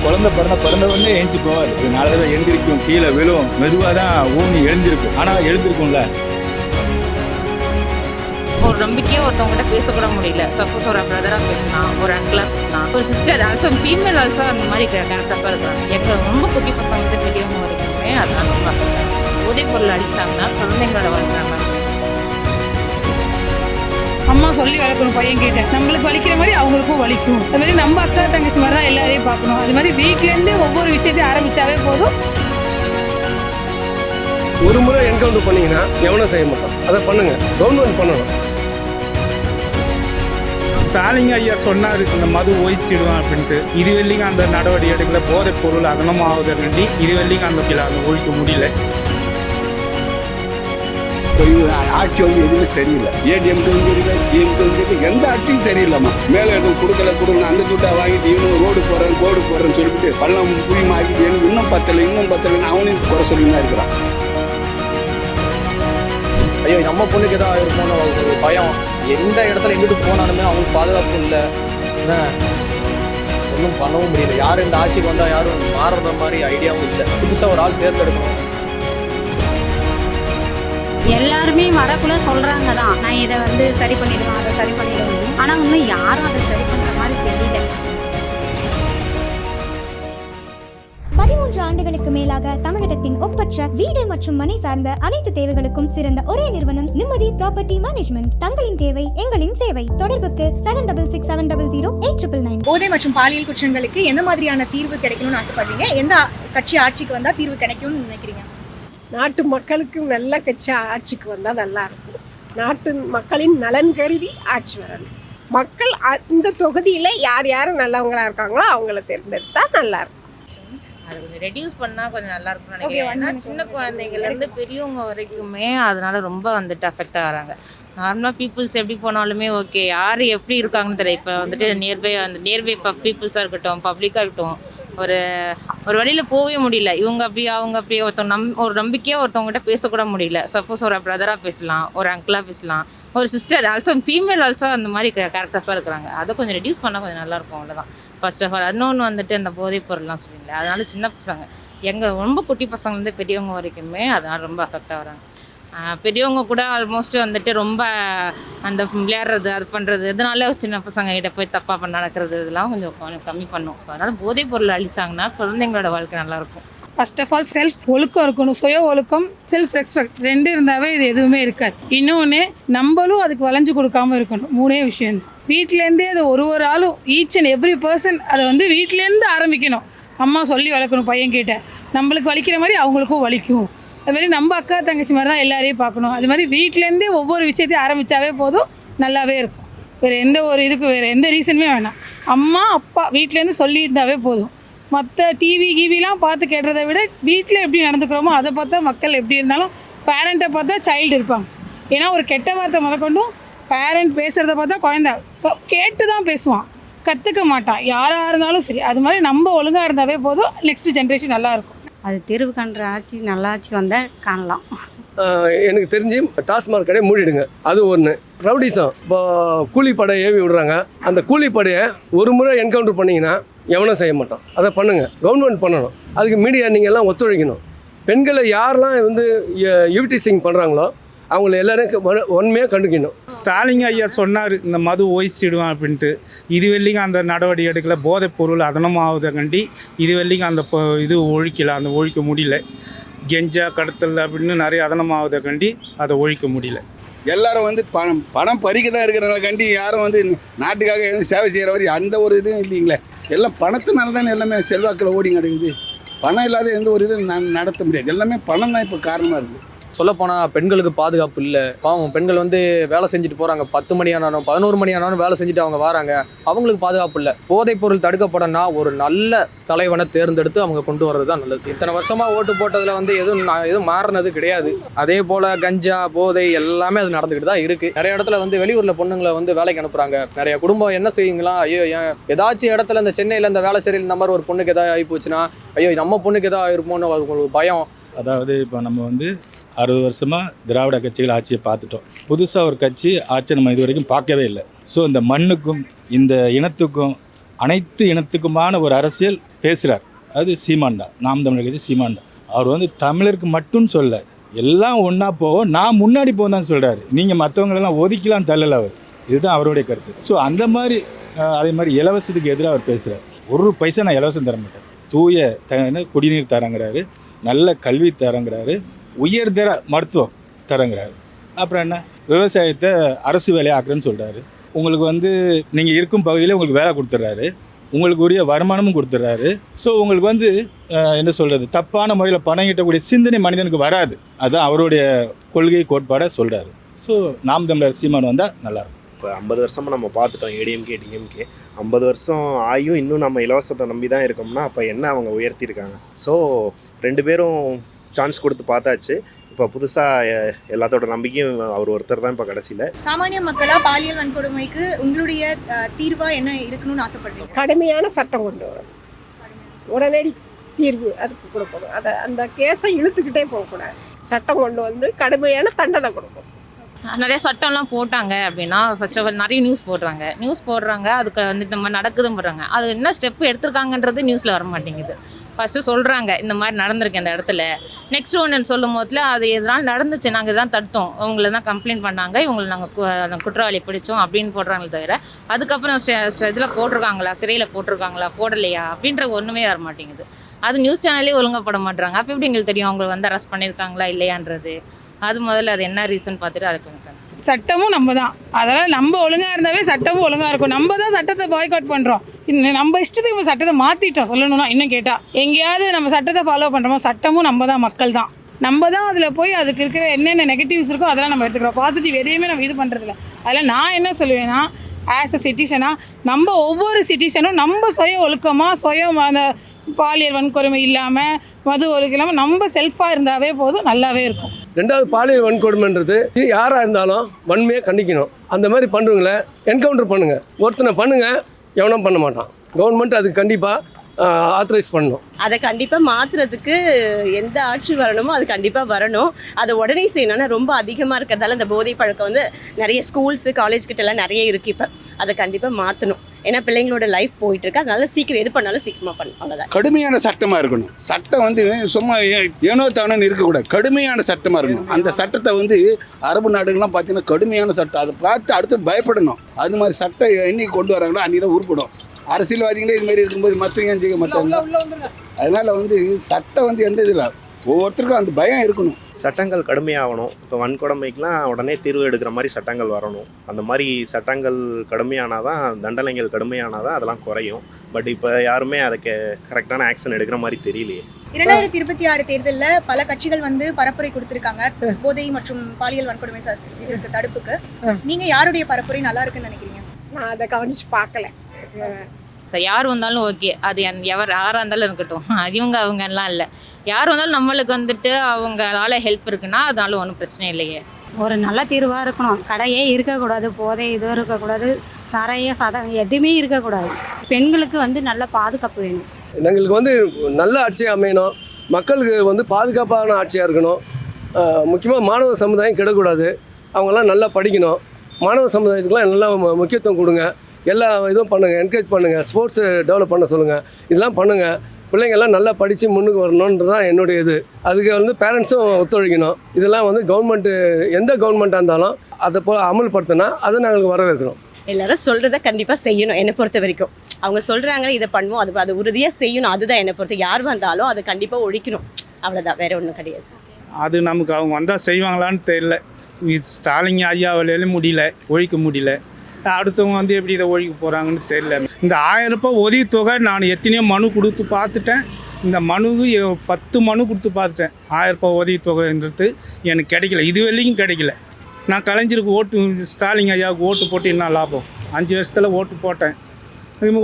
குழந்தை பிறந்தவொடனே ஏஞ்சி போவாது. 4 தடவை எழுந்திருக்கும், கீழே விழும், மெதுவாக தான் ஊனி எழுந்திருக்கும். ஆனால் எழுந்திருக்கும்ல. ஒரு நம்பிக்கையே ஒருத்தவங்ககிட்ட பேசக்கூட முடியல. சப்போஸ் ஒரு பிரதராக பேசலாம், ஒரு அங்கிளாக பேசலாம், ஒரு சிஸ்டர் ஆல்சோ ஃபீமேல் ஆல்சோ அந்த மாதிரி கேரக்டர்ஸாக இருக்கிறாங்க. எங்கள் ரொம்ப குட்டி பசங்க பெரியவங்க வரைக்குமே அதெல்லாம் ரொம்ப போதை பொருள் அடித்தாங்கன்னா குழந்தைங்களோட வளர்க்குறாங்க. அம்மா சொல்லி வளர்க்கணும் பையன் கேட்டேன். நம்மளுக்கு வலிக்கிற மாதிரி அவங்களுக்கும் வலிக்கும். அது மாதிரி நம்ம அக்கா தங்கச்சி மாதிரி தான் எல்லாரையும் பார்க்கணும். அது மாதிரி வீட்டிலேருந்து ஒவ்வொரு விஷயத்தையும் ஆரம்பித்தாவே போதும். ஒரு முறை என்கவுண்டர் பண்ணீங்கன்னா எவனும் செய்ய மாட்டான். அதை பண்ணுங்க, கவர்மெண்ட் பண்ணணும். ஸ்டாலின் ஐயா சொன்னார் இந்த மது ஒழிச்சிடுவான் அப்படின்ட்டு. இது வெள்ளிங்க அந்த நடவடிக்கை எடுக்கல. போதைப் பொருள் அதனமாவதை வேண்டி இது வெள்ளிங்க அந்த ஒழிக்க முடியல. ஆட்சி வந்து எதுவுமே சரியில்லை. ஏடிஎம் இருக்கு, எந்த ஆட்சியும் சரியில்லைம்மா. மேலே எதுவும் கொடுக்கல அந்த துட்டை வாங்கிட்டு இவனும் ரோடு போடுறேன்னு சொல்லிட்டு பள்ளம் புரியுமா ஆக்கிட்டு இன்னும் பத்தலைன்னு அவனையும் குறை சொல்லி தான் இருக்கிறான். ஐயோ நம்ம பொண்ணுக்கு எதாவது இருக்கும்னு ஒரு பயம். எந்த இடத்துல எங்கிட்டு போனாலுமே அவங்களுக்கு பாதுகாப்பு இல்லை. என்ன ஒன்றும் பண்ணவும் முடியல. யாரும் இந்த ஆட்சிக்கு வந்தால் யாரும் மாறுற மாதிரி ஐடியாவும் இல்லை. புதுசாக ஒரு ஆள் தேர்ந்தெடுக்கணும். எல்லாருமே வரக்குள்ள சொல்றாங்க தான், நான் இதை வந்து சரி பண்ணிடுவேன், அதை சரி பண்ணிடுவேன். ஆனா இன்னும் யாரும் அதை சரி பண்ற மாதிரி தெரியல. 13 ஆண்டுகளுக்கு மேலாக தமிழகத்தின் ஒப்பற்ற வீடு மற்றும் மனை சார்ந்த அனைத்து தேவைகளுக்கும் சிறந்த ஒரே நிறுவனம் நிம்மதி ப்ராப்பர்ட்டி மேனேஜ்மெண்ட். தங்களின் தேவை எங்களின் சேவை. தொடர்புக்கு 7667008999. போதை மற்றும் பாலியல் குற்றங்களுக்கு எந்த மாதிரியான தீர்வு கிடைக்கணும்னு ஆசைப்படுறீங்க? எந்த கட்சி ஆட்சிக்கு வந்தா தீர்வு கிடைக்கும்னு நினைக்கிறீங்க? நாட்டு மக்களுக்கு நல்ல கட்சி ஆட்சிக்கு வந்தால் நல்லா இருக்கும். நாட்டு மக்களின் நலன் கருதி ஆட்சி வரணும். மக்கள் இந்த தொகுதியில் யார் யார் நல்லவங்களா இருக்காங்களோ அவங்கள தேர்ந்தெடுத்தா நல்லா இருக்கும். அது கொஞ்சம் ரெடியூஸ் பண்ணால் கொஞ்சம் நல்லா இருக்கும்னு நினைக்கிறேன். ஏன்னா சின்ன குழந்தைங்கள்லேருந்து பெரியவங்க வரைக்குமே அதனால ரொம்ப வந்துட்டு அஃபெக்ட் ஆகிறாங்க. நார்மலாக பீப்புள்ஸ் எப்படி போனாலுமே ஓகே, யார் எப்படி இருக்காங்கன்னு தெரியல. இப்போ வந்துட்டு நியர்பை பீப்புள்ஸாக இருக்கட்டும், பப்ளிக்காக இருக்கட்டும், ஒரு வழியில் போகவே முடியல. இவங்க அப்படி அவங்க அப்படி ஒரு நம்பிக்கையாக ஒருத்தவங்ககிட்ட பேசக்கூட முடியல. சப்போஸ் ஒரு பிரதராக பேசலாம், ஒரு அங்கிளாக பேசலாம், ஒரு சிஸ்டர் ஆல்சோ ஃபீமேல் ஆல்சோ அந்த மாதிரி கேரக்டர்ஸாக இருக்கிறாங்க. அதை கொஞ்சம் ரெடியூஸ் பண்ணால் கொஞ்சம் நல்லாயிருக்கும். அவ்வளோதான் ஃபர்ஸ்ட் ஆஃப் ஆல். இன்னொன்று வந்துட்டு இந்த போதைப் பொருள்லாம் சொல்லிங்களேன், அதனால சின்ன பசங்க எங்கள் ரொம்ப குட்டி பசங்கள்லேருந்து பெரியவங்க வரைக்குமே அதனால் ரொம்ப அஃபெக்ட் ஆகிறாங்க. பெரியவங்க கூட ஆல்மோஸ்ட் வந்துட்டு ரொம்ப அந்த விளையாடுறது அது பண்ணுறது இதனால சின்ன பசங்க கிட்ட போய் தப்பாக நடக்கிறது இதெல்லாம் கொஞ்சம் கம்மி பண்ணும். ஸோ அதனால் போதைப் பொருள் அழிச்சாங்கன்னா குழந்தைங்களோட வாழ்க்கை நல்லாயிருக்கும். ஃபர்ஸ்ட் ஆஃப் ஆல் செல்ஃப் ஒழுக்கம் இருக்கணும். சுய ஒழுக்கம், செல்ஃப் ரெஸ்பெக்ட் 2 இருந்தாவே இது எதுவுமே இருக்காது. இன்னொன்று நம்மளும் அதுக்கு வளைஞ்சு கொடுக்காம இருக்கணும். 3 விஷயம். வீட்டிலேருந்தே அது ஒரு ஆளும் ஈச் அண்ட் எவ்ரி பர்சன் அதை வந்து வீட்டிலேருந்து ஆரம்பிக்கணும். அம்மா சொல்லி வளர்க்கணும் பையன் கேட்டேன். நம்மளுக்கு வலிக்கிற மாதிரி அவங்களுக்கும் வலிக்கும். அதுமாதிரி நம்ம அக்கா தங்கச்சி மாதிரி தான் எல்லாரையும் பார்க்கணும். அது மாதிரி வீட்டிலேருந்தே ஒவ்வொரு விஷயத்தையும் ஆரம்பித்தாவே போதும், நல்லாவே இருக்கும். வேறு வேறு எந்த ரீசனுமே வேணாம். அம்மா அப்பா வீட்டிலேருந்து சொல்லியிருந்தாவே போதும். மற்ற டிவிலாம் பார்த்து கேட்டதை விட வீட்டில் எப்படி நடந்துக்கிறோமோ அதை பார்த்தா மக்கள் எப்படி இருந்தாலும் பேரண்ட்டை பார்த்தா சைல்டு இருப்பாங்க. ஏன்னா ஒரு கெட்ட வார்த்தை முதற்கொண்டும் பேரண்ட் பேசுகிறத பார்த்தா குழந்தை கேட்டு தான் பேசுவான், கற்றுக்க மாட்டான். யாராக இருந்தாலும் சரி. அது மாதிரி நம்ம ஒழுங்காக இருந்தாவே போதும், நெக்ஸ்ட் ஜென்ரேஷன் நல்லாயிருக்கும். அது தெருவு கன்ற ஆட்சி நல்லா ஆட்சி வந்தால் காணலாம். எனக்கு தெரிஞ்சு டாஸ்மாக் கடையை மூடிடுங்க. அது ஒன்று. ரவுடிசம் இப்போ கூலிப்படை ஏவி விடுறாங்க. அந்த கூலிப்படையை ஒரு முறை என்கவுண்டர் பண்ணிங்கன்னா எவனும் செய்ய மாட்டான். அதை பண்ணுங்கள், கவர்மெண்ட் பண்ணணும். அதுக்கு மீடியா நீங்கள் எல்லாம் ஒத்துழைக்கணும். பெண்களை யாரெல்லாம் வந்து யூடிசிங் பண்ணுறாங்களோ அவங்கள எல்லாரும் உண்மையாக கண்டுக்கணும். ஸ்டாலின் ஐயா சொன்னார் இந்த மது ஒழிச்சிடுவான் அப்படின்ட்டு. இது வெள்ளிங்க அந்த நடவடிக்கை எடுக்கல. போதைப் பொருள் அதனமாவதை கண்டி இது வெள்ளிங்க அந்த இது ஒழிக்கல, அந்த ஒழிக்க முடியல. கெஞ்சா கடத்தல் அப்படின்னு நிறைய அதனமாவதை கண்டி அதை ஒழிக்க முடியல. எல்லாரும் வந்து பணம் பறிக்க தான் இருக்கிறவங்கள கண்டி யாரும் வந்து நாட்டுக்காக எதுவும் சேவை செய்கிற வரை அந்த ஒரு இதுவும் இல்லைங்களே. எல்லாம் பணத்தினால தானே எல்லாமே செல்வாக்கில் ஓடி கிடக்குது. பணம் இல்லாத எந்த ஒரு இதுவும் நடத்த முடியாது. எல்லாமே பணம் தான் இப்போ காரணமாக இருக்குது. சொல்லப்போனால் பெண்களுக்கு பாதுகாப்பு இல்லை. பாவம் பெண்கள் வந்து வேலை செஞ்சுட்டு போகிறாங்க. 10 மணி ஆனாலும் 11 மணி ஆனாலும் வேலை செஞ்சுட்டு அவங்க வராங்க. அவங்களுக்கு பாதுகாப்பு இல்லை. போதைப் பொருள் தடுக்கப்படனா ஒரு நல்ல தலைவனை தேர்ந்தெடுத்து அவங்க கொண்டு வர்றது தான் நல்லது. இத்தனை வருஷமாக ஓட்டு போட்டதில் வந்து எதுவும் மாறினது கிடையாது. அதே போல் கஞ்சா போதை எல்லாமே அது நடந்துக்கிட்டு தான் இருக்குது. நிறைய இடத்துல வந்து வெளியூரில் பொண்ணுங்களை வந்து வேலைக்கு அனுப்புகிறாங்க. நிறைய குடும்பம் என்ன செய்யுங்களா, ஐயோ ஏதாச்சும் இடத்துல இந்த சென்னையில் இந்த வேலை சரியில் இந்த மாதிரி ஒரு பொண்ணுக்கு எதாவது ஆகி போச்சுன்னா ஐயோ நம்ம பொண்ணுக்கு எதாவது ஆகிருப்போன்னு அவங்களுக்கு பயம். அதாவது இப்போ நம்ம வந்து 60 வருஷமாக திராவிட கட்சிகள் ஆட்சியை பார்த்துட்டோம். புதுசாக ஒரு கட்சி ஆட்சி நம்ம இது வரைக்கும் பார்க்கவே இல்லை. ஸோ இந்த மண்ணுக்கும் இந்த இனத்துக்கும் அனைத்து இனத்துக்குமான ஒரு அரசியல் பேசுகிறார். அது சீமான் தான், நாம் தமிழர் கட்சி சீமான் தான். அவர் வந்து தமிழருக்கு மட்டும் சொல்ல, எல்லாம் ஒன்றா போவோம், நான் முன்னாடி போகும் தான் சொல்கிறாரு. நீங்கள் மற்றவங்களெல்லாம் ஒதுக்கலாம் தள்ளல அவர். இதுதான் அவருடைய கருத்து. ஸோ அந்த மாதிரி அதே மாதிரி இலவசத்துக்கு எதிராக அவர் பேசுகிறார். ஒரு பைசா நான் இலவசம் தர மாட்டேன், தூய குடிநீர் தரங்கிறாரு, நல்ல கல்வி தரங்கிறாரு, உயர்தர மருத்துவம் தரங்கிறாரு. அப்புறம் என்ன, விவசாயத்தை அரசு வேலையாக்குறேன்னு சொல்கிறாரு. உங்களுக்கு வந்து நீங்கள் இருக்கும் பகுதியில் உங்களுக்கு வேலை கொடுத்துட்றாரு, உங்களுக்கு உரிய வருமானமும் கொடுத்துட்றாரு. ஸோ உங்களுக்கு வந்து என்ன சொல்கிறது, தப்பான முறையில் பணம் ஈட்டக்கூடிய சிந்தனை மனிதனுக்கு வராது. அதுதான் அவருடைய கொள்கை கோட்பாடை சொல்கிறாரு. ஸோ நாம் தமிழர் சீமான் வந்தால் நல்லாயிருக்கும். இப்போ 50 வருஷமாக நம்ம பார்த்துட்டோம் ஏடிஎம்கே டிஎம்கே. 50 வருஷம் ஆயும் இன்னும் நம்ம இலவசத்தை நம்பி தான் இருக்கோம்னா அப்போ என்ன அவங்க உயர்த்தியிருக்காங்க? ஸோ 2 பேரும் சான்ஸ் கொடுத்து பார்த்தாச்சு. இப்போ புதுசாக எல்லாத்தோட நம்பிக்கையும் அவர் ஒருத்தர் தான் இப்போ கடைசியில். சாமானிய மக்களா பாலியல் வன்கொடுமைக்கு உங்களுடைய தீர்வா என்ன இருக்கணும்னு ஆசைப்படுறீங்க? கடுமையான சட்டம் கொண்டு வரணும், உடனடி தீர்வு அதுக்கு கொடுக்கணும். அதை அந்த கேஸை இழுத்துக்கிட்டே போகக்கூடாது, சட்டம் கொண்டு வந்து கடுமையான தண்டனை கொடுக்கணும். நிறைய சட்டம்லாம் போட்டாங்க அப்படின்னா ஃபர்ஸ்ட் ஆஃப் ஆல் நிறைய நியூஸ் போடுறாங்க, அதுக்கு வந்து இந்த மாதிரி நடக்குதுன்னு போடுறாங்க. அது என்ன ஸ்டெப்பு எடுத்திருக்காங்கன்றது நியூஸில் வர மாட்டேங்குது. ஃபஸ்ட்டு சொல்கிறாங்க இந்த மாதிரி நடந்திருக்கு அந்த இடத்துல, நெக்ஸ்ட் ஒன்று சொல்லும் போதில் அது எதனால் நடந்துச்சு, நாங்கள் தான் தடுத்தோம், இவங்கள தான் கம்ப்ளைண்ட் பண்ணாங்க, இவங்களை நாங்கள் குற்றவாளி பிடிச்சோம் அப்படின்னு போடுறாங்களே தவிர அதுக்கப்புறம் இதில் போட்டிருக்காங்களா, சிறையில் போட்டிருக்காங்களா, போடலையா அப்படின்ற ஒன்றுமே வர மாட்டேங்குது. அது நியூஸ் சேனல்லே ஒழுங்காக போட மாட்டுறாங்க. அப்போ எப்படி எங்களுக்கு தெரியும் அவங்க வந்து அரெஸ்ட் பண்ணியிருக்காங்களா இல்லையான்றது? அது முதல்ல அது என்ன ரீசன் பார்த்துட்டு அதுக்கு சட்டமும் நம்ம தான், அதனால் நம்ம ஒழுங்காக இருந்தாவே சட்டமும் ஒழுங்காக இருக்கும். நம்ம தான் சட்டத்தை பாய்காட் பண்ணுறோம். நம்ம இஷ்டத்துக்கு இப்போ சட்டத்தை மாற்றிட்டோம். சொல்லணும்னா இன்னும் கேட்டால் எங்கேயாவது நம்ம சட்டத்தை ஃபாலோ பண்ணுறோமோ, சட்டமும் நம்ம தான், மக்கள் தான். நம்ம தான் அதில் போய் அதுக்கு இருக்கிற என்னென்ன நெகட்டிவ்ஸ் இருக்கோ அதெல்லாம் நம்ம எடுத்துக்கிறோம். பாசிட்டிவ் எதையுமே நம்ம இது பண்ணுறதில்ல. அதில் நான் என்ன சொல்லுவேன்னா, ஆஸ் அ சிட்டிசனாக நம்ம ஒவ்வொரு சிட்டிசனும் நம்ம சுய ஒழுக்கமாக அந்த பாலியல் வன்கொடுமை இல்லாமல், மது ஒழுக்கம் இல்லாமல் நம்ம செல்ஃபாக இருந்தாவே போதும், நல்லாவே இருக்கும். 2வது பாலியல் வன்கொடுமைன்றது யாராக இருந்தாலும் வன்மையாக கண்டிக்கணும். அந்த மாதிரி பண்ணுறவங்கள என்கவுண்டர் பண்ணுங்கள். ஒருத்தனை பண்ணுங்கள், எவனும் பண்ண மாட்டான். கவர்மெண்ட் அதுக்கு கண்டிப்பாக ஆத்தரைஸ் பண்ணணும். அதை கண்டிப்பாக மாற்றுறதுக்கு எந்த ஆட்சி வரணுமோ அது கண்டிப்பாக வரணும். அதை உடனே செய்யணும்னா ரொம்ப அதிகமாக இருக்கிறதால இந்த போதை பழக்கம் வந்து நிறைய ஸ்கூல்ஸு காலேஜ் கிட்டலாம் நிறைய இருக்குது. இப்போ அதை கண்டிப்பாக மாற்றணும். ஏன்னா பிள்ளைங்களோட லைஃப் போயிட்டு இருக்கு. அதனால சீக்கிரம் எது பண்ணாலும் சீக்கிரமாக பண்ணணும். அவ்வளோதான். கடுமையான சட்டமாக இருக்கணும். சட்டம் வந்து சும்மா ஏனோ தானோன்னு இருக்கக்கூடாது, கடுமையான சட்டமாக இருக்கணும். அந்த சட்டத்தை வந்து அரபு நாடுகள்லாம் பார்த்தீங்கன்னா கடுமையான சட்டம், அதை பார்த்து அடுத்து பயப்படணும். அது மாதிரி சட்டம் என்னைக்கு கொண்டு வராங்களோ அன்றைக்கி தான் உருப்படும். அரசியல்வாதிகளே இது மாதிரி இருக்கும்போது மற்றவங்க செய்ய மாட்டாங்க. அதனால் வந்து சட்டம் வந்து எந்த இதில் ஒவ்வொருத்தருக்கும் அந்த பயம் இருக்கணும். சட்டங்கள் கடுமையாகணும். இப்போ வன்கொடுமைக்கெலாம் உடனே தீர்வு எடுக்கிற மாதிரி சட்டங்கள் வரணும். அந்த மாதிரி சட்டங்கள் கடுமையானால் தான், தண்டனைகள் கடுமையானால் தான் அதெல்லாம் குறையும். பட் இப்போ யாருமே அதுக்கு கரெக்டான ஆக்ஷன் எடுக்கிற மாதிரி தெரியலையே. 2026 தேர்தலில் பல கட்சிகள் வந்து பரப்புரை கொடுத்துருக்காங்க போதை மற்றும் பாலியல் வன்கொடுமை இதற்கு தடுப்புக்கு. நீங்கள் யாருடைய பரப்புரை நல்லா இருக்குன்னு நினைக்கிறீங்க? நான் அதை கவனித்து பார்க்கல. யார் வந்தாலும் ஓகே, அது யாராக இருந்தாலும் இருக்கட்டும், இவங்க அவங்கெல்லாம் இல்லை. யார் வந்தாலும் நம்மளுக்கு வந்துட்டு அவங்களால ஹெல்ப் இருக்குன்னா அதனால ஒன்றும் பிரச்சனை இல்லையே. ஒரு நல்ல தீர்வாக இருக்கணும். கடையே இருக்கக்கூடாது, போதை இதுவும் இருக்கக்கூடாது, சதம் எதுவுமே இருக்கக்கூடாது. பெண்களுக்கு வந்து நல்ல பாதுகாப்பு வேணும். எங்களுக்கு வந்து நல்ல ஆட்சியாக அமையணும், மக்களுக்கு வந்து பாதுகாப்பான ஆட்சியாக இருக்கணும். முக்கியமாக மாணவ சமுதாயம் கெடக்கூடாது, அவங்கெல்லாம் நல்லா படிக்கணும். மாணவ சமுதாயத்துக்குலாம் நல்லா முக்கியத்துவம் கொடுங்க. எல்லா இதுவும் பண்ணுங்கள், என்கரேஜ் பண்ணுங்கள், ஸ்போர்ட்ஸு டெவலப் பண்ண சொல்லுங்கள், இதெல்லாம் பண்ணுங்கள். பிள்ளைங்கள்லாம் நல்லா படித்து முன்னுக்கு வரணுன்றது தான் என்னுடைய இது. அதுக்கு வந்து பேரண்ட்ஸும் ஒத்துழைக்கணும். இதெல்லாம் வந்து கவர்மெண்ட்டு, எந்த கவர்மெண்ட்டாக இருந்தாலும் அதை அமல்படுத்தினா அதை நாங்கள் வரவேற்கிறோம். எல்லாரும் சொல்கிறத கண்டிப்பாக செய்யணும். என்னை பொறுத்த வரைக்கும் அவங்க சொல்கிறாங்க இதை பண்ணுவோம், அது உறுதியாக செய்யணும். அதுதான் என்னை பொறுத்த. யார் வந்தாலும் அதை கண்டிப்பாக ஒழிக்கணும். அவ்வளோதான், வேறு ஒன்றும் கிடையாது. அது நமக்கு அவங்க வந்தால் செய்வாங்களான்னு தெரியல. ஸ்டாலின் ஐயாவிலே முடியல, ஒழிக்க முடியல. அடுத்தவங்க வந்து எப்படி இதை ஒழிக்க போகிறாங்கன்னு தெரியல. இந்த 1000 ரூபாய் உதவித்தொகை நான் எத்தனையோ மனு கொடுத்து பார்த்துட்டேன். இந்த மனுவு 10 மனு கொடுத்து பார்த்துட்டேன். 1000 ரூபாய் உதவித்தொகைன்றது எனக்கு கிடைக்கல, இது வரைக்கும் கிடைக்கல. நான் கலைஞருக்கு ஸ்டாலின் ஐயாவுக்கு ஓட்டு போட்டு என்ன லாபம்? 5 வருஷத்தில் ஓட்டு போட்டேன்.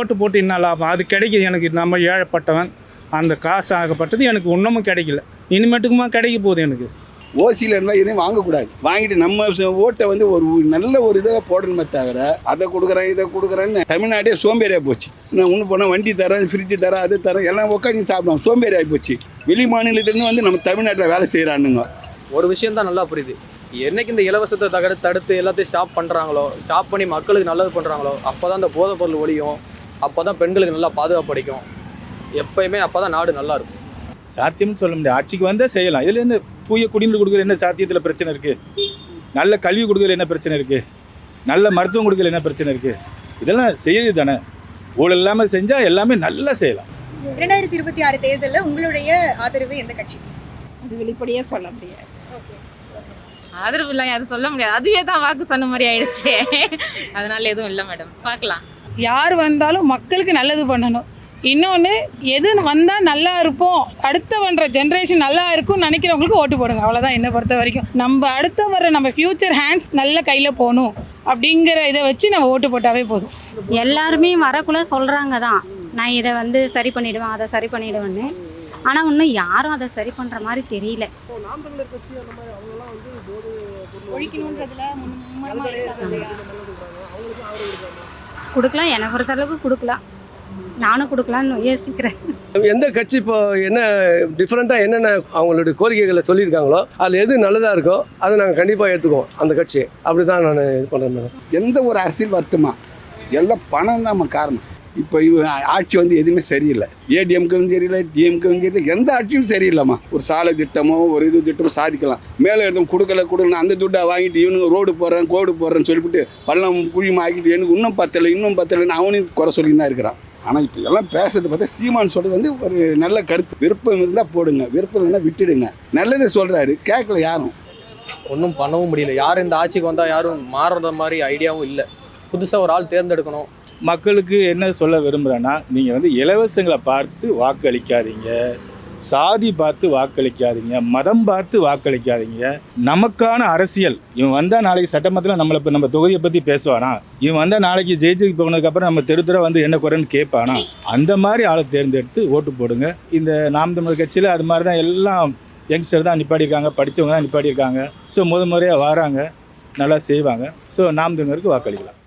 ஓட்டு போட்டு என்ன லாபம்? அது கிடைக்கிது எனக்கு. நம்ம ஏழைப்பட்டவன், அந்த காசு ஆகப்பட்டது எனக்கு இன்னமும் கிடைக்கல. இனிமேட்டுக்குமா கிடைக்க போகுது எனக்கு. ஓசியில் இருந்தால் எதையும் வாங்கக்கூடாது. வாங்கிட்டு நம்ம ஓட்டை வந்து ஒரு நல்ல ஒரு இதாக போடணுமே தவிர அதை கொடுக்குறேன் இதை கொடுக்குறேன்னு தமிழ்நாடே சோம்பேறியாக போச்சு. நான் ஒன்று போனால் வண்டி தரேன், ஃப்ரிட்ஜு தரேன், அது தரேன், எல்லாம் உட்காந்து சாப்பிடுவோம். சோம்பேறியாகி போச்சு. வெளி மாநிலத்திலேருந்து வந்து நம்ம தமிழ்நாட்டில் வேலை செய்கிறானுங்க. ஒரு விஷயம் தான் நல்லா புரியுது. என்னைக்கு இந்த இலவசத்தை தடுத்து எல்லாத்தையும் ஸ்டாப் பண்ணுறாங்களோ, ஸ்டாப் பண்ணி மக்களுக்கு நல்லது பண்ணுறாங்களோ, அப்போ தான் இந்த போதைப் பொருள் ஒழியும். அப்போ தான் பெண்களுக்கு நல்லா பாதுகாப்பு கிடைக்கும். எப்பயுமே அப்போ தான் நாடு நல்லா இருக்கும். சாத்தியம்னு சொல்ல முடியாது. ஆட்சிக்கு வந்தால் செய்யலாம். இதில் என்ன தூய குடிநீர் கொடுக்குறது என்ன சாத்தியத்தில் பிரச்சனை இருக்குது? நல்ல கல்வி கொடுக்குறது என்ன பிரச்சனை இருக்குது? நல்ல மருத்துவம் கொடுக்குறது என்ன பிரச்சனை இருக்குது? இதெல்லாம் செய்யுது தானே. ஊழல் இல்லாமல் செஞ்சால் எல்லாமே நல்லா செய்யலாம். 2026 தேர்தலில் உங்களுடைய ஆதரவு எந்த கட்சி? அது வெளிப்படையாக சொல்ல முடியாது. ஆதரவு இல்லை யாரும் சொல்ல முடியாது. அதுவே தான் வாக்கு சொன்ன மாதிரி ஆயிடுச்சு. அதனால எதுவும் இல்லை மேடம். பார்க்கலாம். யார் வந்தாலும் மக்களுக்கு நல்லது பண்ணணும். இன்னொன்று, எது வந்தால் நல்லா இருப்போம், அடுத்த வர்ற ஜென்ரேஷன் நல்லா இருக்கும்னு நினைக்கிறவங்களுக்கு ஓட்டு போடுங்க. அவ்வளோதான் என்னை பொறுத்த வரைக்கும். நம்ம அடுத்த வர்ற நம்ம ஃப்யூச்சர் ஹேண்ட்ஸ் நல்ல கையில் போகணும் அப்படிங்கிற இதை வச்சு நம்ம ஓட்டு போட்டாவே போதும். எல்லாருமே வரக்குள்ளே சொல்கிறாங்க தான், நான் இதை வந்து சரி பண்ணிவிடுவேன், அதை சரி பண்ணிவிடுவேன்னு. ஆனால் இன்னும் யாரும் அதை சரி பண்ணுற மாதிரி தெரியல. ஒழிக்கணுன்றதுல மும்முரமா இருக்காங்க. கொடுக்கலாம், என்னை பொறுத்தளவுக்கு கொடுக்கலாம், நானும் கொடுக்கலான்னு யோசிக்கிறேன். எந்த கட்சி இப்போ என்ன டிஃப்ரெண்ட்டாக என்னென்ன அவங்களுடைய கோரிக்கைகளை சொல்லியிருக்காங்களோ அதில் எது நல்லதாக இருக்கோ அதை நாங்கள் கண்டிப்பாக எடுத்துக்குவோம் அந்த கட்சி. அப்படி தான் நான் இது பண்ணுறேன் மேடம். எந்த ஒரு அரசியல் வருத்தமா எல்லாம் பணம் தான் காரணம். இப்போ ஆட்சி வந்து எதுவுமே சரியில்லை. ஏடிஎம்கும் சரியில்லை, டிஎம்கும் சரியில்லை, எந்த ஆட்சியும் சரியில்லைம்மா. ஒரு சாலை திட்டமோ ஒரு இது திட்டமோ சாதிக்கலாம். மேலே எதுவும் கொடுக்கல அந்த துட்டை வாங்கிட்டு இவனுக்கு ரோடு போடுறேன் கோடு போடுறேன்னு சொல்லிவிட்டு பள்ளம் குழிமா ஆக்கிட்டு எனக்கு இன்னும் பத்தலைன்னு அவனையும் குறை சொல்லி தான் இருக்கிறான். ஆனால் இப்போ எல்லாம் பேசுறது பார்த்தா சீமான் சொல்கிறது வந்து ஒரு நல்ல கருத்து. விருப்பம் இருந்தால் போடுங்க, விருப்பம் இல்லைன்னா விட்டுடுங்க. நல்லதை சொல்கிறாரு, கேட்கல யாரும். ஒன்றும் பண்ணவும் முடியல. யாரும் இந்த ஆட்சிக்கு வந்தால் யாரும் மாறுற மாதிரி ஐடியாவும் இல்லை. புதுசாக ஒரு ஆள் தேர்ந்தெடுக்கணும். மக்களுக்கு என்ன சொல்ல விரும்புகிறேன்னா, நீங்கள் வந்து இலவசங்களை பார்த்து வாக்களிக்காதீங்க, சாதி பார்த்து வாக்களிக்காதீங்க, மதம் பார்த்து வாக்களிக்காதீங்க. நமக்கான அரசியல். இவன் வந்தால் நாளைக்கு சட்டமன்றத்தில் நம்ம தொகுதியை பற்றி பேசுவானா? இவன் வந்தால் நாளைக்கு ஜெயிச்சுக்கு போனதுக்கப்புறம் நம்ம தெரு வந்து என்ன குறைன்னு கேட்பானா? அந்த மாதிரி ஆளை தேர்ந்தெடுத்து ஓட்டு போடுங்க. இந்த நாம் தமிழர் கட்சியில் அது மாதிரி தான் எல்லாம் யங்ஸ்டர் தான் நிப்பாட்டியிருக்காங்க, படித்தவங்க தான் நிப்பாட்டியிருக்காங்க. ஸோ முறையாக வராங்க, நல்லா செய்வாங்க. ஸோ நாம் தமிழருக்கு வாக்களிக்கலாம்.